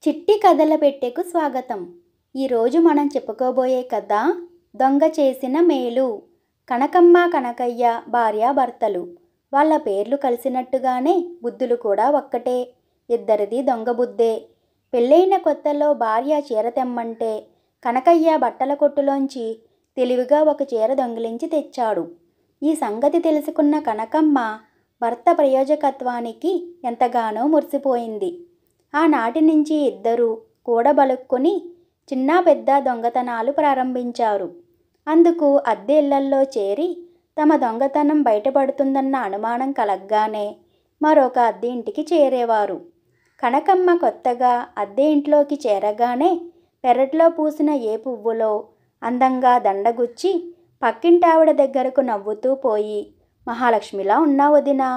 చిట్టి కథల పెట్టెకు స్వాగతం. ఈరోజు మనం చెప్పుకోబోయే కథ దొంగ చేసిన మేలు. కనకమ్మ కనకయ్య భార్యాభర్తలు. వాళ్ళ పేర్లు కలిసినట్టుగానే బుద్ధులు కూడా ఒక్కటే. ఇద్దరిది దొంగ బుద్ధే. పెళ్ళైన కొత్తలో భార్య చీర తెమ్మంటే కనకయ్య బట్టల కొట్టులోంచి తెలివిగా ఒక చీర దొంగిలించి తెచ్చాడు. ఈ సంగతి తెలుసుకున్న కనకమ్మ భర్త ప్రయోజకత్వానికి ఎంతగానో మురిసిపోయింది. ఆనాటి నుంచి ఇద్దరూ కూడబలుక్కుని చిన్న పెద్ద దొంగతనాలు ప్రారంభించారు. అందుకు అద్దె ఇళ్లల్లో చేరి తమ దొంగతనం బయటపడుతుందన్న అనుమానం కలగ్గానే మరొక అద్దె ఇంటికి చేరేవారు. కనకమ్మ కొత్తగా అద్దె ఇంట్లోకి చేరగానే పెరట్లో పూసిన ఏ పువ్వులో అందంగా దండగుచ్చి పక్కింటావిడ దగ్గరకు నవ్వుతూ పోయి, మహాలక్ష్మిలా ఉన్నా వదినా,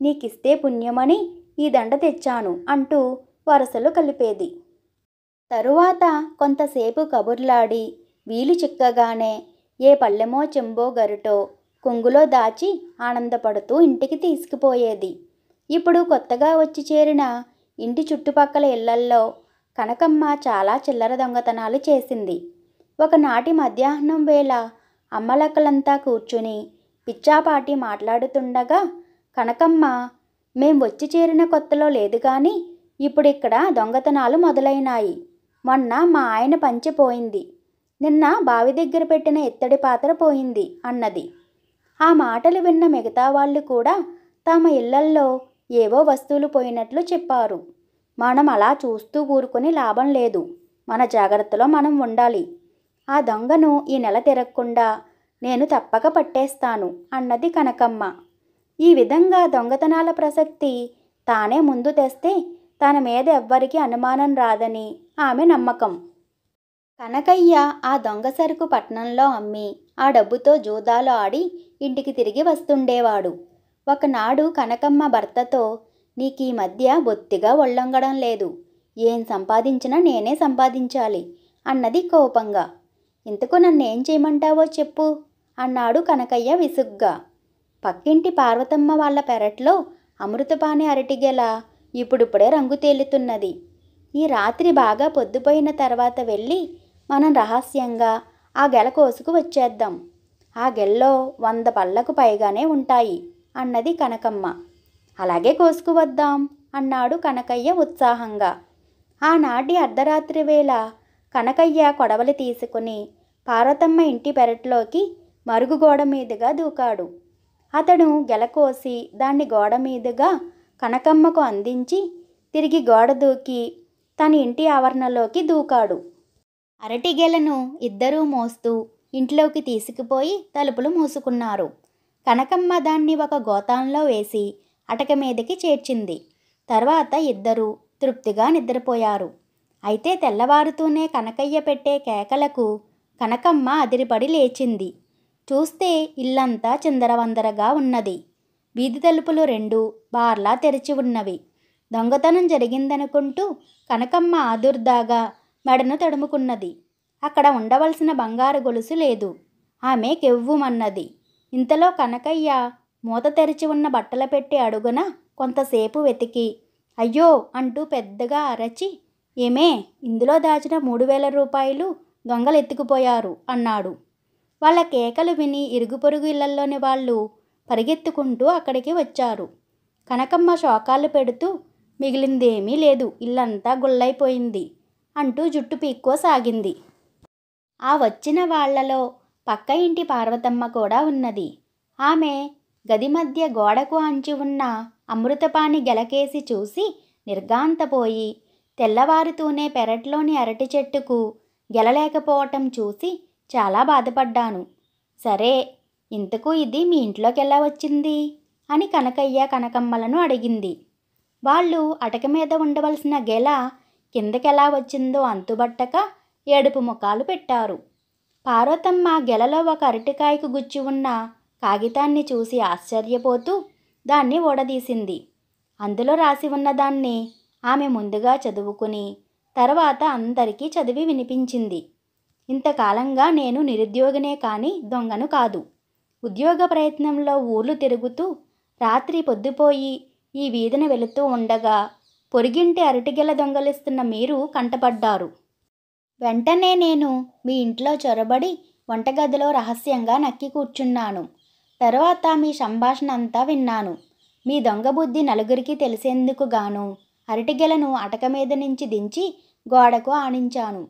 నీకిస్తే పుణ్యమని ఈ దండ తెచ్చాను అంటూ వరసలు కలిపేది. తరువాత కొంతసేపు కబుర్లాడి వీలు చిక్కగానే ఏ పళ్ళెమో చెంబో గరిటో కొంగులో దాచి ఆనందపడుతూ ఇంటికి తీసుకుపోయేది. ఇప్పుడు కొత్తగా వచ్చి చేరిన ఇంటి చుట్టుపక్కల ఇళ్లల్లో కనకమ్మ చాలా చిల్లర దొంగతనాలు చేసింది. ఒకనాటి మధ్యాహ్నం వేళ అమ్మలక్కలంతా కూర్చుని పిచ్చాపాటి మాట్లాడుతుండగా కనకమ్మ, మేం వచ్చి చేరిన కొత్తలో లేదు కానీ ఇప్పుడు ఇక్కడ దొంగతనాలు మొదలైనాయి. మొన్న మా ఆయన పంచె పోయింది, నిన్న బావి దగ్గర పెట్టిన ఇత్తడి పాత్ర పోయింది అన్నది. ఆ మాటలు విన్న మిగతా వాళ్ళు కూడా తమ ఇళ్లల్లో ఏవో వస్తువులు పోయినట్లు చెప్పారు. మనం అలా చూస్తూ ఊరుకొని లాభం లేదు, మన జాగ్రత్తలో మనం ఉండాలి. ఆ దొంగను ఈ నెల తిరగకుండా నేను తప్పక పట్టేస్తాను అన్నది కనకమ్మ. ఈ విధంగా దొంగతనాల ప్రసక్తి తానే ముందు తెస్తే తన మీద ఎవ్వరికీ అనుమానం రాదని ఆమె నమ్మకం. కనకయ్య ఆ దొంగ సరుకు పట్నంలో అమ్మి ఆ డబ్బుతో జూదాలు ఆడి ఇంటికి తిరిగి వస్తుండేవాడు. ఒకనాడు కనకమ్మ భర్తతో, నీకు ఈ మధ్య బొత్తిగా ఒళ్ళొంగడం లేదు, ఏం సంపాదించినా నేనే సంపాదించాలి అన్నది కోపంగా. ఇంతకు నన్నేం చేయమంటావో చెప్పు అన్నాడు కనకయ్య విసుగ్గా. పక్కింటి పార్వతమ్మ వాళ్ళ పెరట్లో అమృతపాణి అరటిగెల ఇప్పుడిప్పుడే రంగు తేలుతున్నది. ఈ రాత్రి బాగా పొద్దుపోయిన తర్వాత వెళ్ళి మనం రహస్యంగా ఆ గెల కోసుకు వచ్చేద్దాం. ఆ గెల్లో 100 పళ్ళకు పైగానే ఉంటాయి అన్నది కనకమ్మ. అలాగే కోసుకువద్దాం అన్నాడు కనకయ్య ఉత్సాహంగా. ఆనాటి అర్ధరాత్రి వేళ కనకయ్య కొడవలి తీసుకుని పార్వతమ్మ ఇంటి పెరట్లోకి మరుగు గోడ మీదుగా దూకాడు. అతడు గెల కోసి దాన్ని గోడ మీదుగా కనకమ్మకు అందించి తిరిగి గోడ దూకి తన ఇంటి ఆవరణలోకి దూకాడు. అరటిగెలను ఇద్దరూ మోస్తూ ఇంట్లోకి తీసుకుపోయి తలుపులు మూసుకున్నారు. కనకమ్మ దాన్ని ఒక గోతాంలో వేసి అటక మీదకి చేర్చింది. తర్వాత ఇద్దరూ తృప్తిగా నిద్రపోయారు. అయితే తెల్లవారుతూనే కనకయ్య పెట్టే కేకలకు కనకమ్మ అదిరిపడి లేచింది. చూస్తే ఇల్లంతా చిందరవందరగా ఉన్నది. వీధి తలుపులు 2 బార్లా తెరిచి ఉన్నవి. దొంగతనం జరిగిందనుకుంటూ కనకమ్మ ఆదుర్దాగా మెడను తడుముకున్నది. అక్కడ ఉండవలసిన బంగారు గొలుసు లేదు. ఆమె కెవ్వుమన్నది. ఇంతలో కనకయ్య మూత తెరిచి ఉన్న బట్టల పెట్టి అడుగున కొంతసేపు వెతికి, అయ్యో అంటూ పెద్దగా అరచి, ఏమే, ఇందులో దాచిన 3000 రూపాయలు దొంగలు ఎత్తుకుపోయారు అన్నాడు. వాళ్ళ కేకలు విని ఇరుగు పొరుగు ఇళ్లలోని వాళ్ళు పరిగెత్తుకుంటూ అక్కడికి వచ్చారు. కనకమ్మ శోకాలు పెడుతూ, మిగిలిందేమీ లేదు, ఇల్లంతా గుల్లైపోయింది అంటూ జుట్టు పీక్కోసాగింది. ఆ వచ్చిన వాళ్లలో పక్క ఇంటి పార్వతమ్మ కూడా ఉన్నది. ఆమె గది మధ్య గోడకు అంచి ఉన్న అమృతపాణి గెలకేసి చూసి నిర్ఘాంతపోయి, తెల్లవారుతూనే పెరట్లోని అరటి చెట్టుకు గెలలేకపోవటం చూసి చాలా బాధపడ్డాను. సరే, ఇంతకు ఇది మీ ఇంట్లోకి ఎలా వచ్చింది అని కనకయ్య కనకమ్మలను అడిగింది. వాళ్ళు అటక మీద ఉండవలసిన గెల కిందకెలా వచ్చిందో అంతుబట్టక ఏడుపు ముఖాలు పెట్టారు. పార్వతమ్మ గెలలో ఒక అరటికాయకు గుచ్చి ఉన్న కాగితాన్ని చూసి ఆశ్చర్యపోతూ దాన్ని ఊడదీసింది. అందులో రాసి ఉన్నదాన్ని ఆమె ముందుగా చదువుకుని తర్వాత అందరికీ చదివి వినిపించింది. ఇంతకాలంగా నేను నిరుద్యోగినే కానీ దొంగను కాదు. ఉద్యోగ ప్రయత్నంలో ఊర్లు తిరుగుతూ రాత్రి పొద్దుపోయి ఈ వీధిన వెళుతూ ఉండగా పొరిగింటి అరటిగెల దొంగలిస్తున్న మీరు కంటపడ్డారు. వెంటనే నేను మీ ఇంట్లో చొరబడి వంటగదిలో రహస్యంగా నక్కి కూర్చున్నాను. తర్వాత మీ సంభాషణ అంతా విన్నాను. మీ దొంగ బుద్ధి నలుగురికి తెలిసేందుకు గాను అరటిగెలను అటక మీద నుంచి దించి గోడకు ఆనించాను.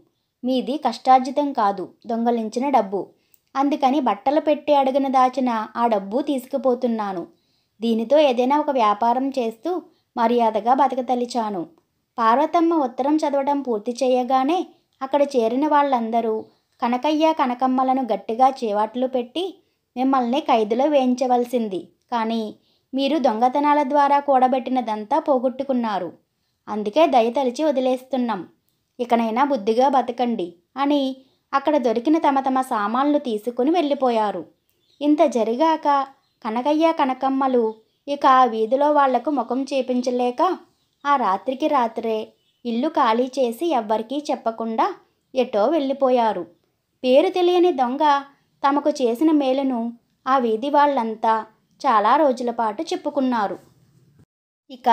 మీది కష్టార్జితం కాదు, దొంగలించిన డబ్బు. అందుకని బట్టలు పెట్టి అడుగున దాచిన ఆ డబ్బు తీసుకుపోతున్నాను. దీనితో ఏదైనా ఒక వ్యాపారం చేస్తూ మర్యాదగా బతకతలిచాను. పార్వతమ్మ ఉత్తరం చదవడం పూర్తి చేయగానే అక్కడ చేరిన వాళ్ళందరూ కనకయ్య కనకమ్మలను గట్టిగా చేవాట్లు పెట్టి మిమ్మల్ని ఖైదులో వేయించవలసింది, కానీ మీరు దొంగతనాల ద్వారా కూడబెట్టినదంతా పోగొట్టుకున్నారు. అందుకే దయతలిచి వదిలేస్తున్నాం. ఇకనైనా బుద్ధిగా బతకండి అని అక్కడ దొరికిన తమ తమ సామాన్లు తీసుకుని వెళ్ళిపోయారు. ఇంత జరిగాక కనకయ్య కనకమ్మలు ఇక ఆ వీధిలో వాళ్లకు ముఖం చేపించలేక ఆ రాత్రికి రాత్రే ఇల్లు ఖాళీ చేసి ఎవ్వరికీ చెప్పకుండా ఎటో వెళ్ళిపోయారు. పేరు తెలియని దొంగ తమకు చేసిన మేలును ఆ వీధి వాళ్ళంతా చాలా రోజుల పాటు చెప్పుకున్నారు. ఇక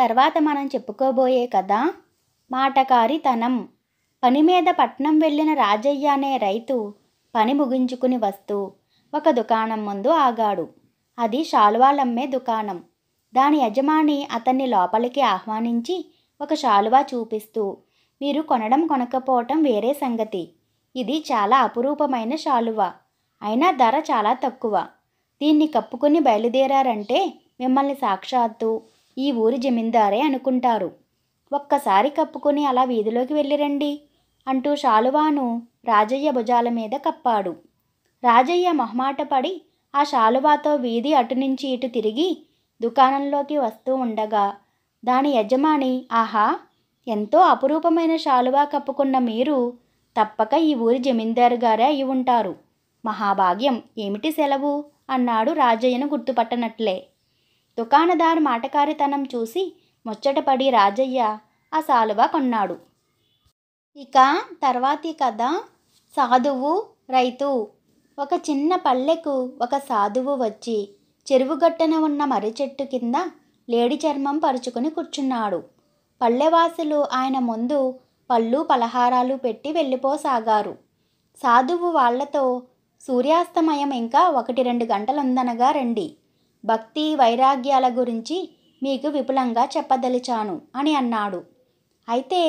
తర్వాత మనం చెప్పుకోబోయే కథ మాటకారితనం. పని మీద పట్నం వెళ్ళిన రాజయ్య అనే రైతు పని ముగించుకుని వస్తూ ఒక దుకాణం ముందు ఆగాడు. అది శాలువాలమ్మే దుకాణం. దాని యజమాని అతన్ని లోపలికి ఆహ్వానించి ఒక శాలువా చూపిస్తూ, మీరు కొనడం కొనకపోవటం వేరే సంగతి. ఇది చాలా అపురూపమైన శాలువా, అయినా ధర చాలా తక్కువ. దీన్ని కప్పుకుని బయలుదేరారంటే మిమ్మల్ని సాక్షాత్తు ఈ ఊరి జమీందారే అనుకుంటారు. ఒక్కసారి కప్పుకొని అలా వీధిలోకి వెళ్ళిరండి అంటూ శాలువాను రాజయ్య భుజాల మీద కప్పాడు. రాజయ్య మొహమాటపడి ఆ శాలువాతో వీధి అటు నుంచి ఇటు తిరిగి దుకాణంలోకి వస్తూ ఉండగా దాని యజమాని, ఆహా, ఎంతో అపురూపమైన శాలువా కప్పుకున్న మీరు తప్పక ఈ ఊరి జమీందారు గారే అయి ఉంటారు. మహాభాగ్యం, ఏమిటి సెలవు అన్నాడు రాజయ్యను గుర్తుపట్టనట్లే. దుకాణదారు మాటకారితనం చూసి ముచ్చటపడి రాజయ్య ఆ శాలువా కొన్నాడు. ఇక తర్వాతి కథ సాధువు రైతు. ఒక చిన్న పల్లెకు ఒక సాధువు వచ్చి చెరువుగట్టున ఉన్న మర్రి చెట్టు కింద లేడి చర్మం పరుచుకుని కూర్చున్నాడు. పల్లెవాసులు ఆయన ముందు పళ్ళు పలహారాలు పెట్టి వెళ్ళిపోసాగారు. సాధువు వాళ్లతో, సూర్యాస్తమయం ఇంకా 1-2 గంటలుందనగా రండి. భక్తి వైరాగ్యాల గురించి మీకు విపులంగా చెప్పదలిచాను అని అన్నాడు. అయితే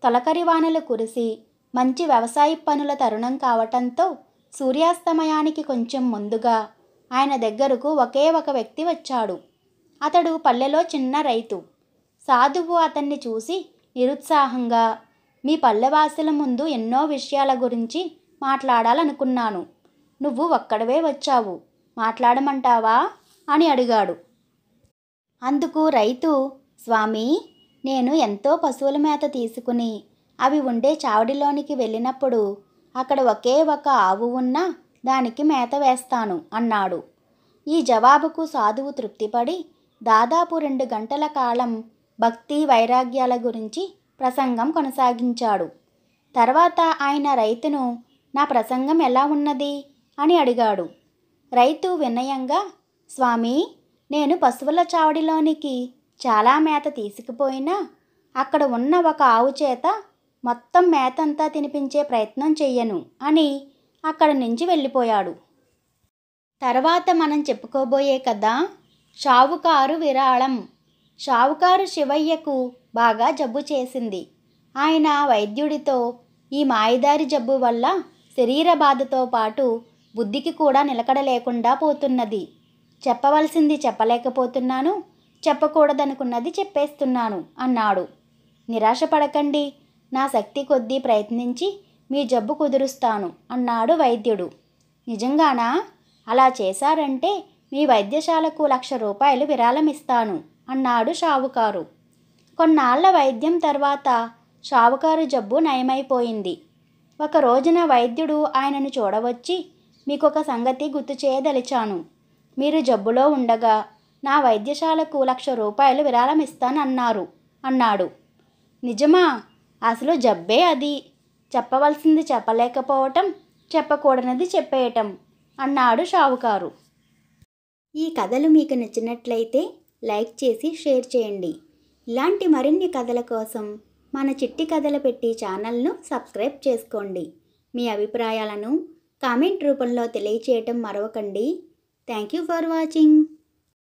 తొలకరి వానలు కురిసి మంచి వ్యవసాయ పనుల తరుణం కావటంతో సూర్యాస్తమయానికి కొంచెం ముందుగా ఆయన దగ్గరకు ఒకే ఒక వ్యక్తి వచ్చాడు. అతడు పల్లెలో చిన్న రైతు. సాధువు అతన్ని చూసి నిరుత్సాహంగా, మీ పల్లెవాసుల ముందు ఎన్నో విషయాల గురించి మాట్లాడాలనుకున్నాను. నువ్వు ఒక్కడవే వచ్చావు, మాట్లాడమంటావా అని అడిగాడు. అందుకు రైతు, స్వామి, నేను ఎంతో పశువుల మేత తీసుకుని అవి ఉండే చావడిలోనికి వెళ్ళినప్పుడు అక్కడ ఒకే ఒక ఆవు ఉన్నా దానికి మేత వేస్తాను అన్నాడు. ఈ జవాబుకు సాధువు తృప్తిపడి దాదాపు 2 గంటల కాలం భక్తి వైరాగ్యాల గురించి ప్రసంగం కొనసాగించాడు. తర్వాత ఆయన రైతును, నా ప్రసంగం ఎలా ఉన్నది అని అడిగాడు. రైతు వినయంగా, స్వామి, నేను పశువుల చావడిలోనికి చాలా మేత తీసుకుపోయినా అక్కడ ఉన్న ఒక ఆవు చేత మొత్తం మేతంతా తినిపించే ప్రయత్నం చెయ్యను అని అక్కడి నుంచి వెళ్ళిపోయాడు. తర్వాత మనం చెప్పుకోబోయే కథ షావుకారు విరాళం. షావుకారు శివయ్యకు బాగా జబ్బు చేసింది. ఆయన వైద్యుడితో, ఈ మాయదారి జబ్బు వల్ల శరీర బాధతో పాటు బుద్ధికి కూడా నిలకడ లేకుండా పోతున్నది. చెప్పవలసింది చెప్పలేకపోతున్నాను, చెప్పకూడదనుకున్నది చెప్పేస్తున్నాను అన్నాడు. నిరాశపడకండి, నా శక్తి కొద్దీ ప్రయత్నించి మీ జబ్బు కుదురుస్తాను అన్నాడు వైద్యుడు. నిజంగానా? అలా చేశారంటే మీ వైద్యశాలకు 1,00,000 రూపాయలు విరాళం ఇస్తాను అన్నాడు షావుకారు. కొన్నాళ్ల వైద్యం తర్వాత షావుకారు జబ్బు నయమైపోయింది. ఒక రోజున వైద్యుడు ఆయనను చూడవచ్చి, మీకొక సంగతి గుర్తు చేయదలిచాను. మీరు జబ్బులో ఉండగా నా వైద్యశాలకు 1,00,000 రూపాయలు విరాళం అన్నాడు. నిజమా? అసలు జబ్బే అది. చెప్పవలసింది చెప్పలేకపోవటం, చెప్పకూడనిది చెప్పేయటం అన్నాడు షావుకారు. ఈ కథలు మీకు నచ్చినట్లయితే లైక్ చేసి షేర్ చేయండి. ఇలాంటి మరిన్ని కథల కోసం మన చిట్టి కథల పెట్టి ఛానల్ను సబ్స్క్రైబ్ చేసుకోండి. మీ అభిప్రాయాలను కామెంట్ రూపంలో తెలియచేయటం మరవకండి. Thank you for watching.